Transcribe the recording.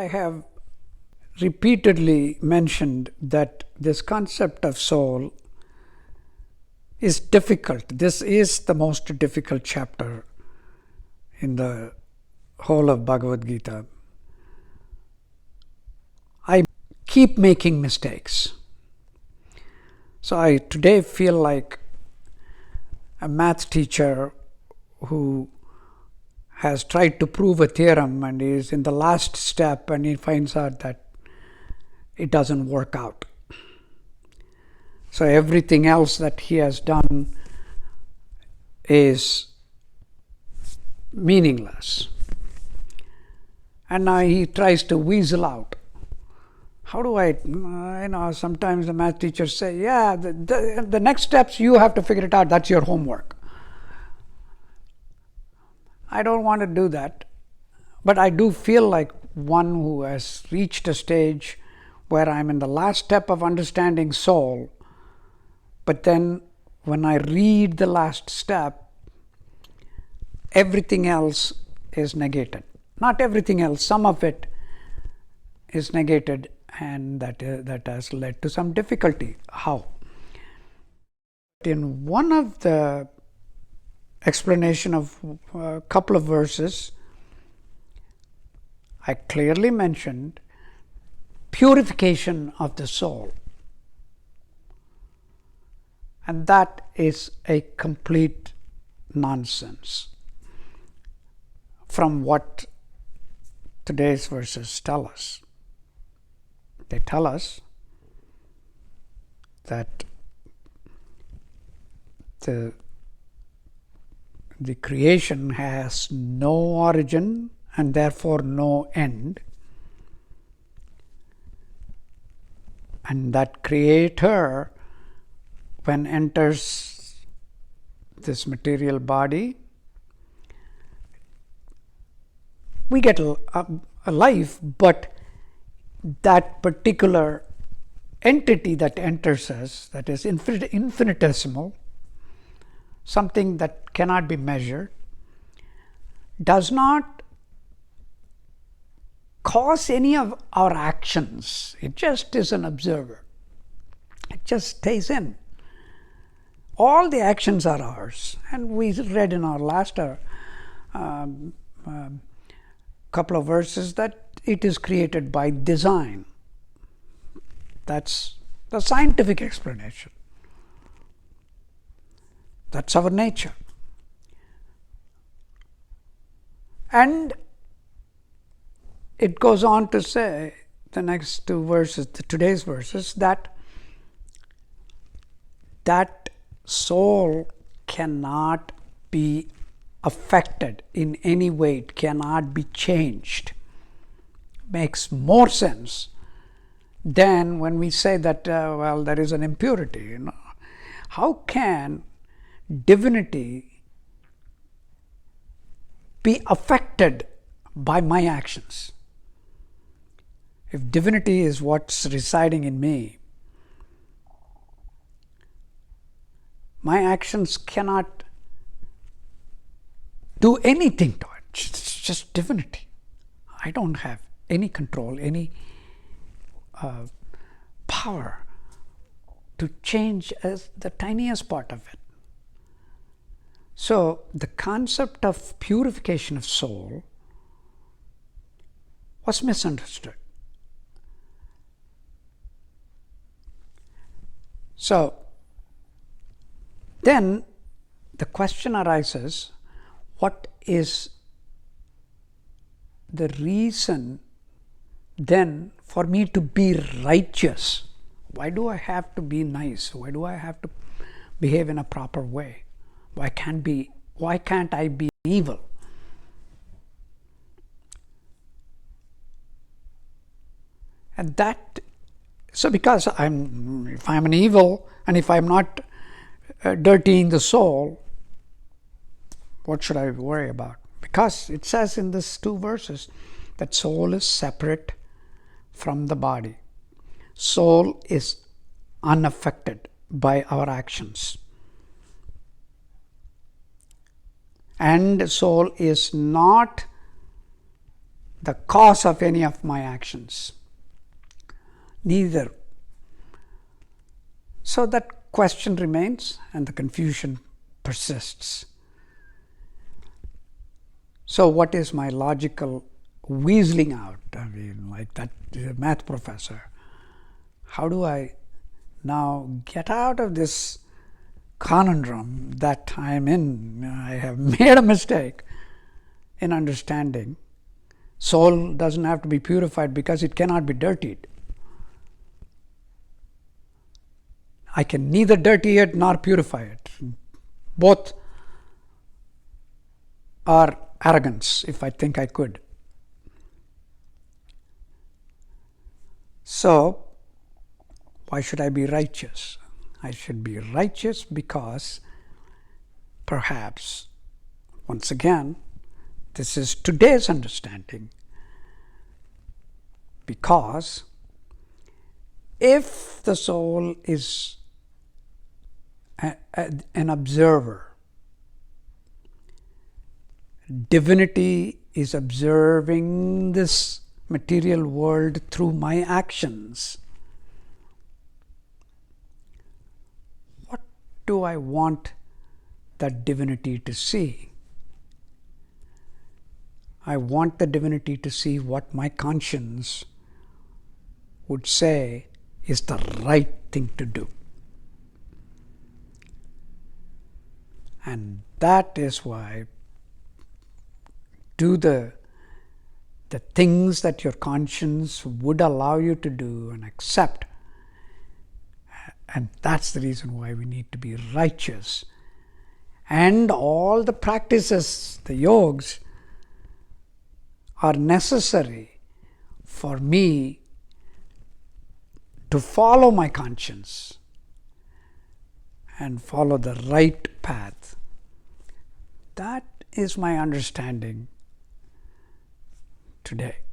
I have repeatedly mentioned that this concept of soul is difficult. This is the most difficult chapter in the whole of Bhagavad Gita. I keep making mistakes. So I today feel like a math teacher who has tried to prove a theorem and is in the last step and he finds out that it doesn't work out. So everything else that he has done is meaningless. And now he tries to weasel out. How do I, sometimes the math teachers say, yeah, the next steps you have to figure it out, that's your homework. I don't want to do that, but I do feel like one who has reached a stage where I'm in the last step of understanding soul, but then when I read the last step, everything else is negated. Not everything else, some of it is negated, and that has led to some difficulty. How? In one of the explanation of a couple of verses, I clearly mentioned purification of the soul. And that is a complete nonsense from what today's verses tell us. They tell us that the creation has no origin and therefore no end, and that creator, when enters this material body, we get a life, but that particular entity that enters us, that is infinitesimal, something that cannot be measured, does not cause any of our actions. It just is an observer. It just stays in. All the actions are ours. And we read in our last couple of verses that it is created by design. That's the scientific explanation. That's our nature. And it goes on to say, the next two verses, today's verses, that soul cannot be affected in any way. It cannot be changed. Makes more sense than when we say that, there is an impurity. How can divinity be affected by my actions? If divinity is what's residing in me, my actions cannot do anything to it. It's just divinity. I don't have any control, any power to change as the tiniest part of it. So the concept of purification of soul was misunderstood. So then the question arises, what is the reason then for me to be righteous? Why do I have to be nice? Why do I have to behave in a proper way? Why can't I be evil? And that, so because if I'm an evil, and if I'm not dirtying the soul, what should I worry about? Because it says in these two verses that soul is separate from the body. Soul is unaffected by our actions. And soul is not the cause of any of my actions. Neither. So that question remains and the confusion persists. So what is my logical weaseling out? I mean, like that math professor. How do I now get out of this conundrum that I'm in? I have made a mistake in understanding. Soul doesn't have to be purified because it cannot be dirtied. I can neither dirty it nor purify it. Both are arrogance if I think I could. So, why should I be righteous? I should be righteous because perhaps, once again, this is today's understanding. Because if the soul is an observer, divinity is observing this material world through my actions. What do I want that divinity to see? I want the divinity to see what my conscience would say is the right thing to do. And that is why do the things that your conscience would allow you to do and accept. And that's the reason why we need to be righteous. And all the practices, the yogas, are necessary for me to follow my conscience and follow the right path. That is my understanding today.